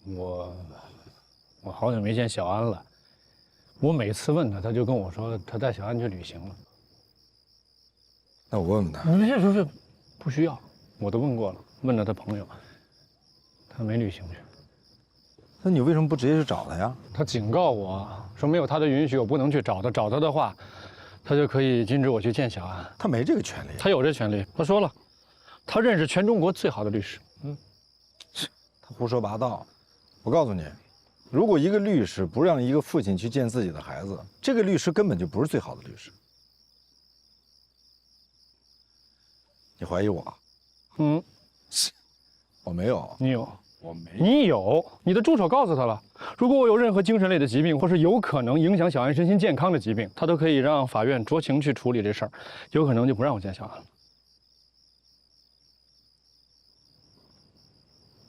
我好久没见小安了。我每次问他，他就跟我说他带小安去旅行了。那我问问他。不需要，我都问过了，问了他朋友，他没旅行去。那你为什么不直接去找他呀？他警告我说没有他的允许，我不能去找他。找他的话，他就可以禁止我去见小安。他没这个权利。他有这权利。他说了，他认识全中国最好的律师。他胡说八道。我告诉你，如果一个律师不让一个父亲去见自己的孩子，这个律师根本就不是最好的律师。你怀疑我？我没有。你有？我没。你有？你的助手告诉他了，如果我有任何精神类的疾病，或是有可能影响小安身心健康的疾病，他都可以让法院酌情去处理这事儿，有可能就不让我见小安了。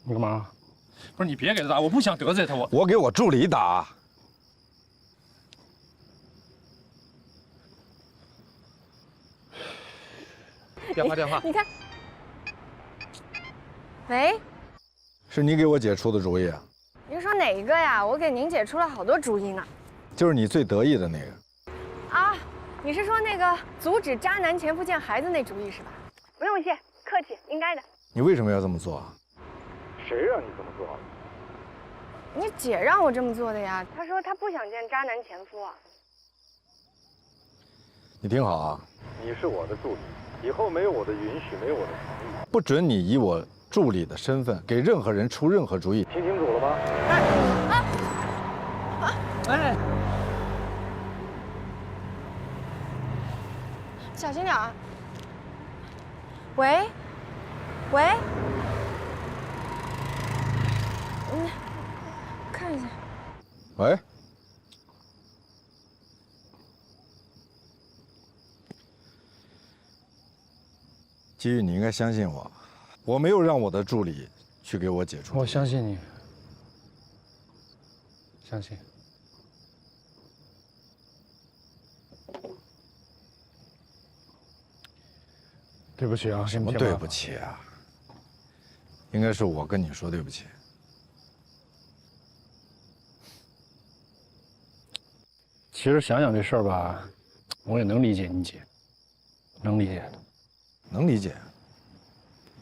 你干嘛？不是你别给他打，我不想得罪他。我给我助理打。电话。你看，喂，是你给我姐出的主意啊？您说哪一个呀？我给您姐出了好多主意呢。就是你最得意的那个。啊，你是说那个阻止渣男前夫见孩子那主意是吧？不用谢，客气，应该的。你为什么要这么做啊？谁让你这么做？你姐让我这么做的呀。她说她不想见渣男前夫啊。你听好啊，你是我的助理，以后没有我的允许，没有我的同意，不准你以我助理的身份给任何人出任何主意，听清楚了吗？哎，小心点啊！喂，喂，看一下。喂。基宇，你应该相信我，我没有让我的助理去给我姐出。我相信你，相信。对不起啊，什么对不起啊？应该是我跟你说对不起。其实想想这事儿吧，我也能理解你姐，能理解的。能理解。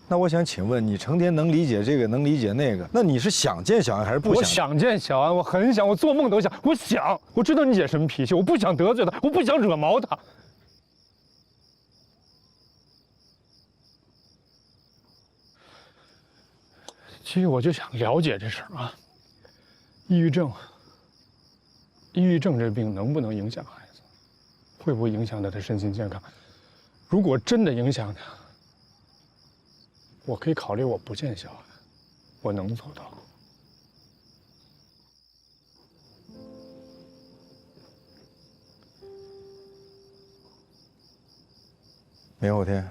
那我想请问，你成天能理解这个，能理解那个，那你是想见小安还是不想？我想见小安，我很想，我做梦都想。我想，我知道你姐什么脾气，我不想得罪她，我不想惹毛她。其实我就想了解这事儿啊，抑郁症这病能不能影响孩子？会不会影响他的身心健康？如果真的影响他，我可以考虑我不见小安，我能做到。明后天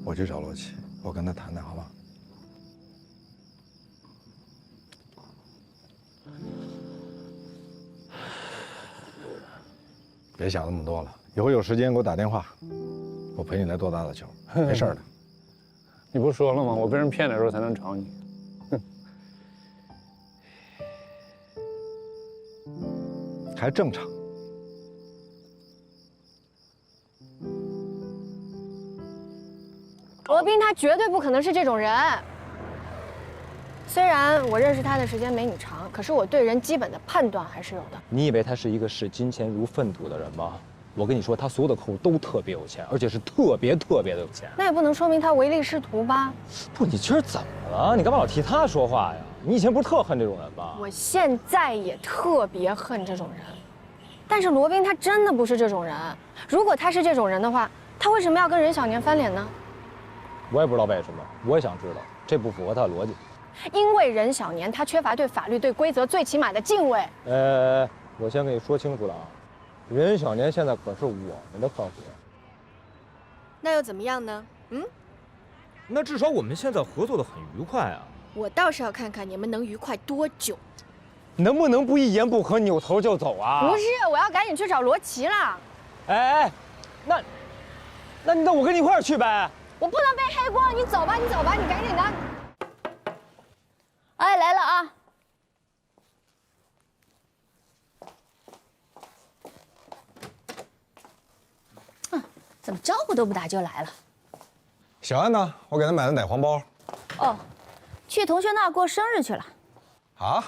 我去找罗琦，我跟他谈谈，好吗？别想那么多了，以后有时间给我打电话，我陪你来多打打球，没事的。你不是说了吗？我被人骗的时候才能找你。还正常。罗宾他绝对不可能是这种人。虽然我认识他的时间没你长，可是我对人基本的判断还是有的。你以为他是一个视金钱如粪土的人吗？我跟你说，他所有的客户都特别有钱，而且是特别的有钱。那也不能说明他唯利是图吧？不，你今儿怎么了？你干嘛老替他说话呀？你以前不是特恨这种人吗？我现在也特别恨这种人，但是罗宾他真的不是这种人。如果他是这种人的话，他为什么要跟任小年翻脸呢？我也不知道为什么，我也想知道，这不符合他的逻辑。因为任小年他缺乏对法律、对规则最起码的敬畏。我先跟你说清楚了啊，任小年现在可是我们的客户。那又怎么样呢？那至少我们现在合作的很愉快啊。我倒是要看看你们能愉快多久。能不能不一言不合扭头就走啊？不是，我要赶紧去找罗琦了。那我跟你一块儿去呗。我不能背黑锅，你走吧，你赶紧的。哎，来了。了啊！怎么招呼都不打就来了？小安呢？我给他买的奶黄包。哦，去同学那儿过生日去了。啊，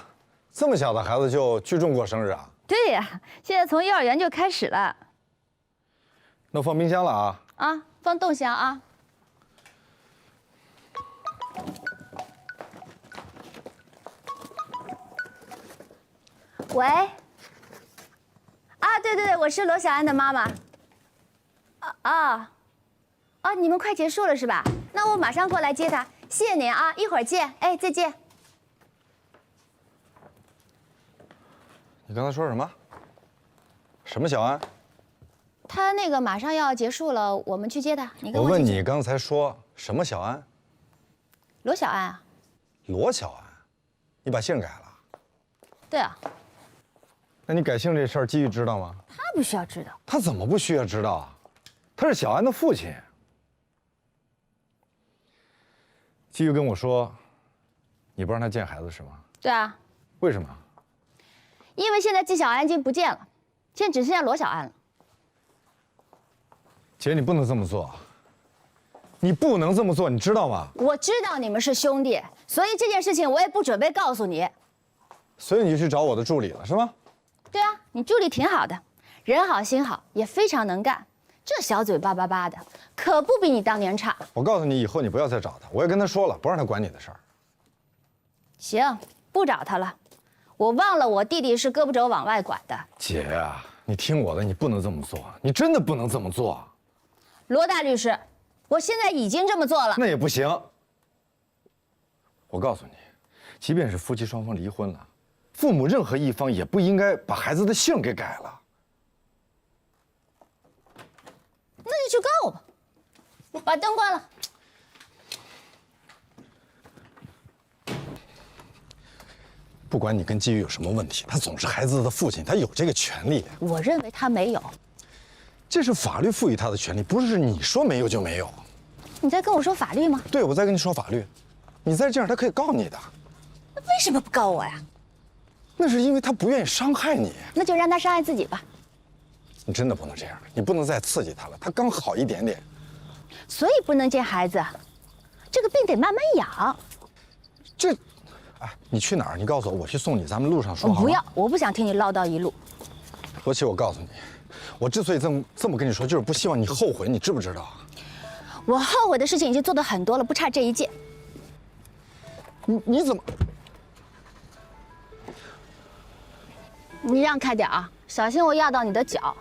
这么小的孩子就聚众过生日啊？对呀，现在从幼儿园就开始了。那放冰箱了啊？啊，放冻箱啊。喂。啊，对，我是罗小安的妈妈。你们快结束了是吧？那我马上过来接她。谢谢您啊，一会儿见。哎，再见。你刚才说什么？什么小安？他那个马上要结束了，我们去接他。你跟我我一起问你刚才说什么小安？罗小安啊？罗小安，你把姓改了？对啊，那你改姓这事儿，季玉知道吗？他不需要知道。他怎么不需要知道啊？他是小安的父亲。季玉跟我说，你不让他见孩子是吗？对啊，为什么？因为现在季小安已经不见了，现在只剩下罗小安了。姐，你不能这么做，你不能这么做，你知道吗？我知道你们是兄弟，所以这件事情我也不准备告诉你。所以你就去找我的助理了，是吗？对啊，你助理挺好的，人好心好，也非常能干，这小嘴巴巴巴的，可不比你当年差。我告诉你，以后你不要再找他，我也跟他说了，不让他管你的事儿。行，不找他了。我忘了我弟弟是胳膊肘往外拐的。姐呀，你听我的，你不能这么做，你真的不能这么做。罗大律师，我现在已经这么做了。那也不行。我告诉你，即便是夫妻双方离婚了，父母任何一方也不应该把孩子的姓给改了。那就去告吧，把灯关了。不管你跟季玉有什么问题，他总是孩子的父亲，他有这个权利。我认为他没有。这是法律赋予他的权利，不是你说没有就没有。你在跟我说法律吗？对，我在跟你说法律。你再这样，他可以告你的。那为什么不告我呀？那是因为他不愿意伤害你。那就让他伤害自己吧。你真的不能这样，你不能再刺激他了。他刚好一点点。所以不能见孩子，这个病得慢慢养。这，哎，你去哪儿？你告诉我，我去送你。咱们路上说好吗？不要，我不想听你唠叨一路。罗琦，我告诉你，我之所以这么跟你说，就是不希望你后悔，你知不知道？我后悔的事情已经做得很多了，不差这一件。你怎么？你让开点啊，小心我压到你的脚。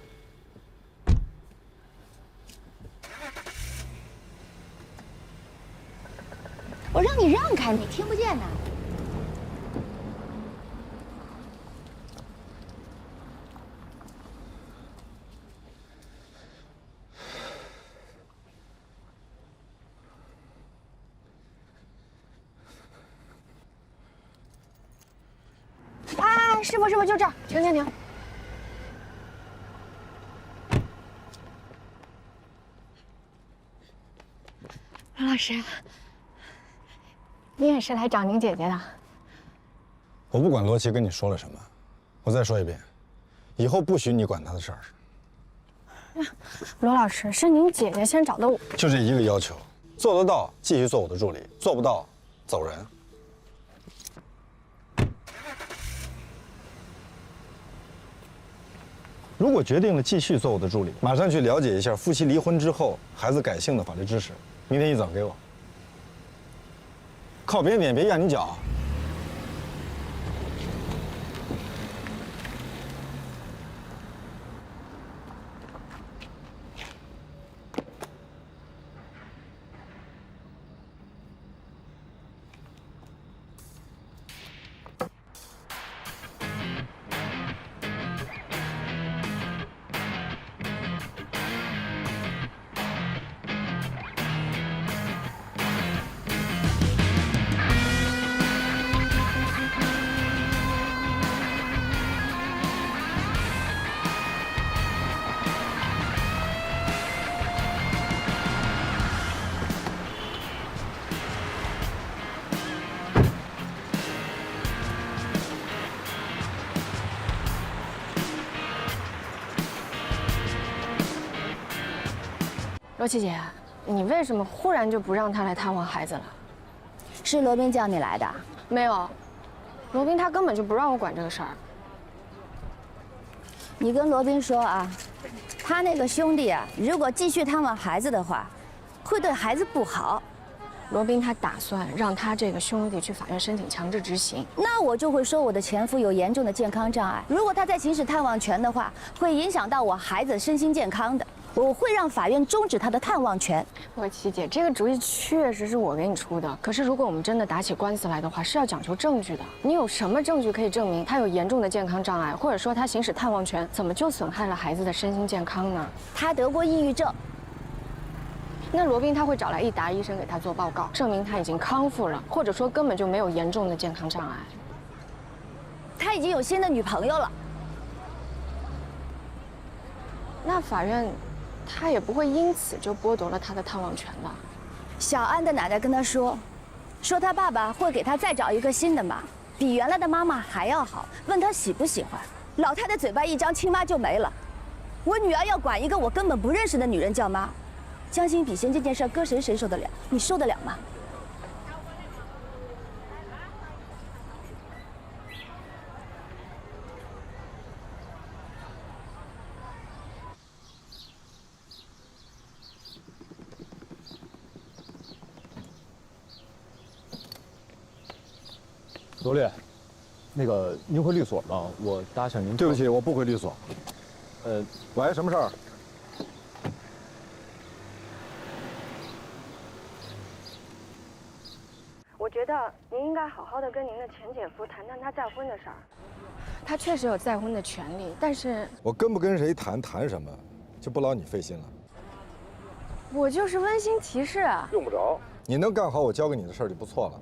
我让你让开，你听不见呢。师傅，就这儿，停。罗老师，你也是来找您姐姐的？我不管罗琦跟你说了什么，我再说一遍，以后不许你管他的事儿。罗老师，是您姐姐先找的我。就这一个要求，做得到继续做我的助理，做不到走人。如果决定了继续做我的助理，马上去了解一下夫妻离婚之后孩子改姓的法律知识，明天一早给我。靠边点，别压你脚。罗琦姐，你为什么忽然就不让他来探望孩子了？是罗宾叫你来的？没有，罗宾他根本就不让我管这个事儿。你跟罗宾说啊，他那个兄弟啊，如果继续探望孩子的话，会对孩子不好。罗宾他打算让他这个兄弟去法院申请强制执行。那我就会说我的前夫有严重的健康障碍，如果他在行使探望权的话，会影响到我孩子身心健康的。我会让法院终止他的探望权。罗琦姐，这个主意确实是我给你出的，可是如果我们真的打起官司来的话，是要讲求证据的。你有什么证据可以证明他有严重的健康障碍，或者说他行使探望权怎么就损害了孩子的身心健康呢？他得过抑郁症。那罗宾他会找来一达医生给他做报告，证明他已经康复了，或者说根本就没有严重的健康障碍。他已经有新的女朋友了。那法院他也不会因此就剥夺了他的探望权的。小安的奶奶跟他说，他爸爸会给他再找一个新的妈，比原来的妈妈还要好，问他喜不喜欢。老太太嘴巴一张，亲妈就没了。我女儿要管一个我根本不认识的女人叫妈，将心比心这件事搁谁受得了？你受得了吗？罗律，那个您回律所吗？我搭上您。对不起，我不回律所。喂，什么事儿？我觉得您应该好好的跟您的前姐夫谈谈他再婚的事儿。他确实有再婚的权利，但是我跟不跟谁谈什么，就不劳你费心了。我就是温馨提示啊。用不着，你能干好我交给你的事儿就不错了。